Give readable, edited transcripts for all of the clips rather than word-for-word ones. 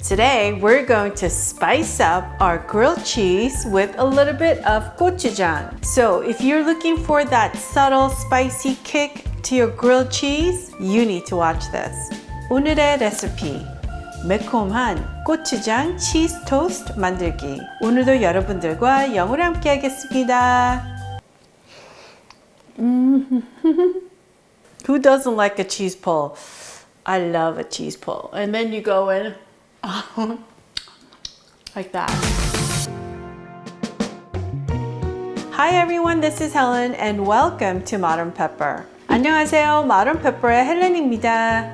Today, we're going to spice up our grilled cheese with a little bit of gochujang. So if you're looking for that subtle spicy kick to your grilled cheese, you need to watch this. 오늘의 레시피, 매콤한 고추장 치즈 토스트 만들기. 오늘도 여러분들과 영어로 함께 하겠습니다. Who doesn't like a cheese pull? I love a cheese pull. And then you go in like that. Hi everyone, this is Helen and welcome to Modern Pepper. 안녕하세요, Modern Pepper의 헬렌입니다.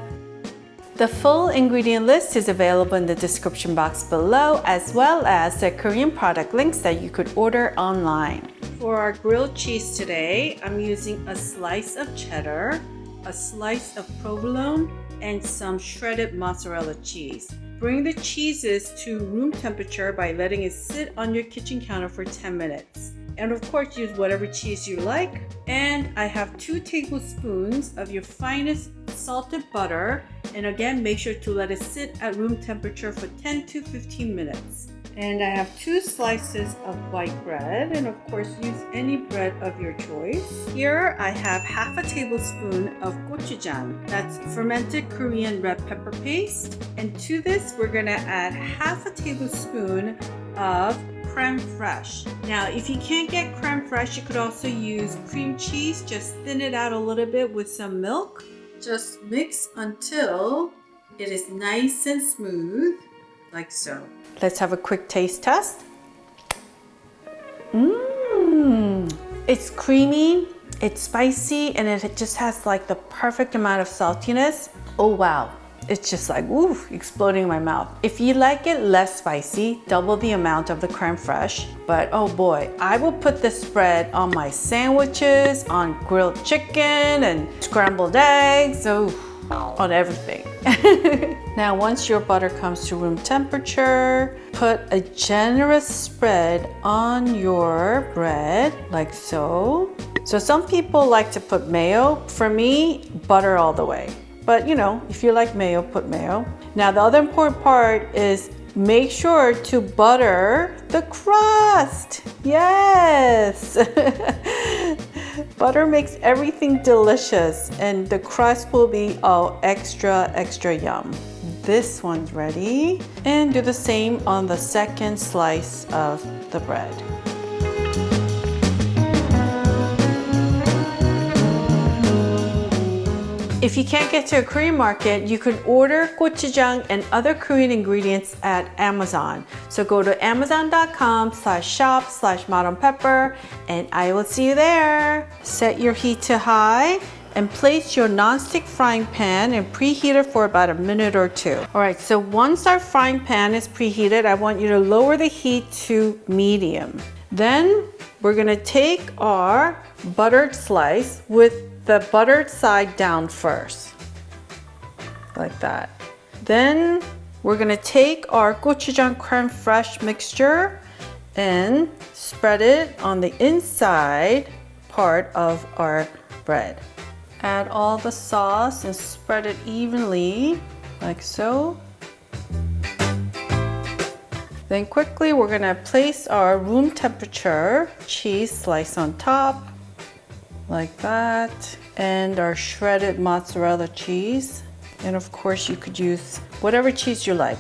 The full ingredient list is available in the description box below, as well as the Korean product links that you could order online. For our grilled cheese today, I'm using a slice of cheddar, a slice of provolone, and some shredded mozzarella cheese. Bring the cheeses to room temperature by letting it sit on your kitchen counter for 10 minutes. And of course, use whatever cheese you like. And I have 2 tablespoons of your finest salted butter. And again, make sure to let it sit at room temperature for 10 to 15 minutes. And I have 2 slices of white bread, and of course use any bread of your choice. Here I have half a tablespoon of gochujang, that's fermented Korean red pepper paste. And to this we're gonna add half a tablespoon of creme fraiche. Now if you can't get creme fraiche, you could also use cream cheese. Just thin it out a little bit with some milk. Just mix until it is nice and smooth, like so. Let's have a quick taste test. It's creamy, it's spicy, and it just has like the perfect amount of saltiness. Oh wow, it's just like oof, exploding in my mouth. If you like it less spicy, double the amount of the creme fraiche. But oh boy, I will put this spread on my sandwiches, on grilled chicken and scrambled eggs, on everything. Now once your butter comes to room temperature, put a generous spread on your bread like so. So some people like to put mayo. For me, butter all the way. But you know, if you like mayo, put mayo. Now the other important part is make sure to butter the crust. Yes! Butter makes everything delicious, and the crust will be extra yum. This one's ready. And do the same on the second slice of the bread. If you can't get to a Korean market, you can order gochujang and other Korean ingredients at Amazon. So go to amazon.com/shop/modernpepper and I will see you there. Set your heat to high and place your nonstick frying pan and preheat it for about a minute or 2. All right, so once our frying pan is preheated, I want you to lower the heat to medium. Then we're gonna take our buttered slice with the buttered side down first, like that. Then we're gonna take our gochujang creme fraiche mixture and spread it on the inside part of our bread. Add all the sauce and spread it evenly, like so. Then quickly we're gonna place our room temperature cheese slice on top, like that, and our shredded mozzarella cheese. And of course you could use whatever cheese you like.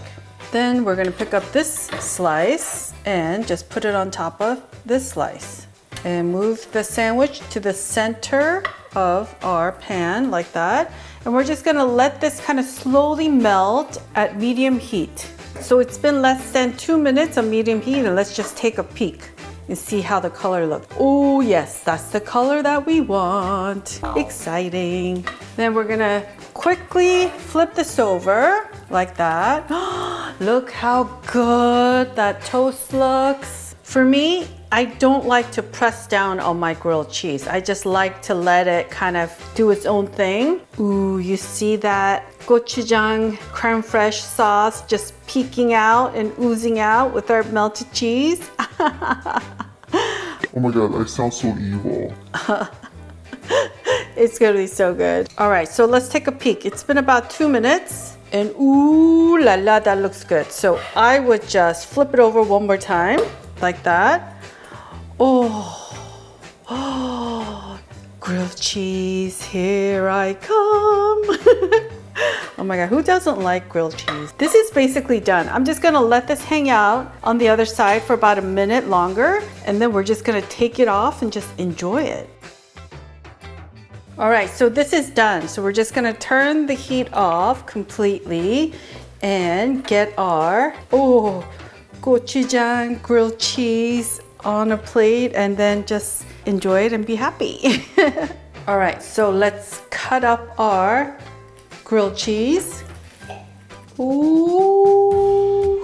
Then we're gonna pick up this slice and just put it on top of this slice. And move the sandwich to the center of our pan, like that. And we're just gonna let this kind of slowly melt at medium heat. So it's been less than 2 minutes of medium heat, and let's just take a peek and see how the color looks. Oh yes, that's the color that we want. Exciting. Then we're gonna quickly flip this over like that. Look how good that toast looks. For me, I don't like to press down on my grilled cheese. I just like to let it kind of do its own thing. Ooh, you see that gochujang creme fraiche sauce just peeking out and oozing out with our melted cheese? Oh my god, I sound so evil. It's gonna be so good. All right, so let's take a peek. It's been about 2 minutes. And ooh la la, that looks good. So I would just flip it over one more time, like that. Oh, grilled cheese, here I come. Oh my God, who doesn't like grilled cheese? This is basically done. I'm just gonna let this hang out on the other side for about a minute longer, and then we're just gonna take it off and just enjoy it. All right, so this is done. So we're just gonna turn the heat off completely and get our, gochujang grilled cheese on a plate, and then just enjoy it and be happy. All right, so let's cut up our grilled cheese. Ooh.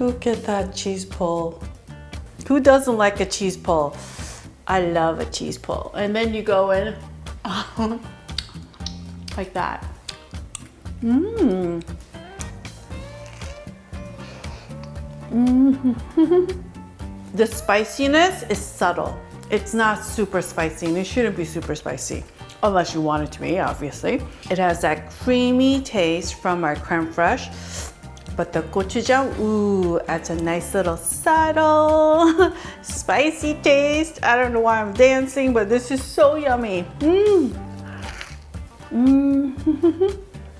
Look at that cheese pull. Who doesn't like a cheese pull? I love a cheese pull. And then you go in like that. The spiciness is subtle. It's not super spicy, and it shouldn't be super spicy, unless you want it to be, obviously. It has that creamy taste from our creme fraiche, but the gochujang, ooh, adds a nice little subtle spicy taste. I don't know why I'm dancing, but this is so yummy.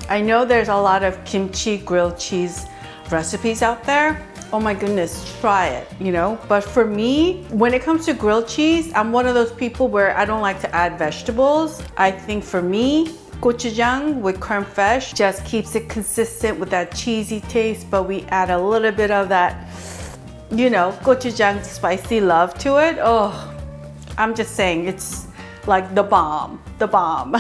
I know there's a lot of kimchi grilled cheese recipes out there. Oh my goodness, try it, you know? But for me, when it comes to grilled cheese, I'm one of those people where I don't like to add vegetables. I think for me, gochujang with creme fraiche just keeps it consistent with that cheesy taste, but we add a little bit of that, you know, gochujang spicy love to it. Oh, I'm just saying, it's like the bomb, the bomb.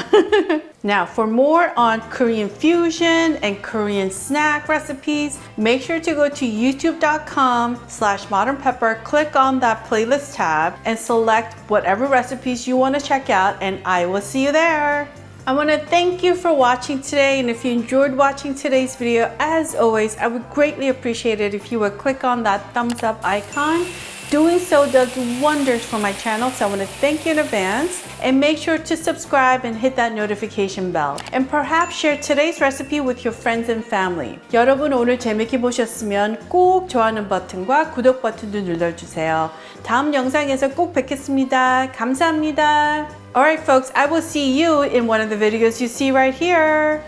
Now, for more on Korean fusion and Korean snack recipes, make sure to go to youtube.com/modernpepper, click on that playlist tab and select whatever recipes you want to check out, and I will see you there. I want to thank you for watching today, and if you enjoyed watching today's video, as always, I would greatly appreciate it if you would click on that thumbs up icon. Doing so does wonders for my channel, so I want to thank you in advance. And make sure to subscribe and hit that notification bell. And perhaps share today's recipe with your friends and family. 여러분 오늘 재밌게 보셨으면 꼭 좋아하는 버튼과 구독 버튼도 눌러주세요. 다음 영상에서 꼭 뵙겠습니다. 감사합니다. Alright folks, I will see you in one of the videos you see right here.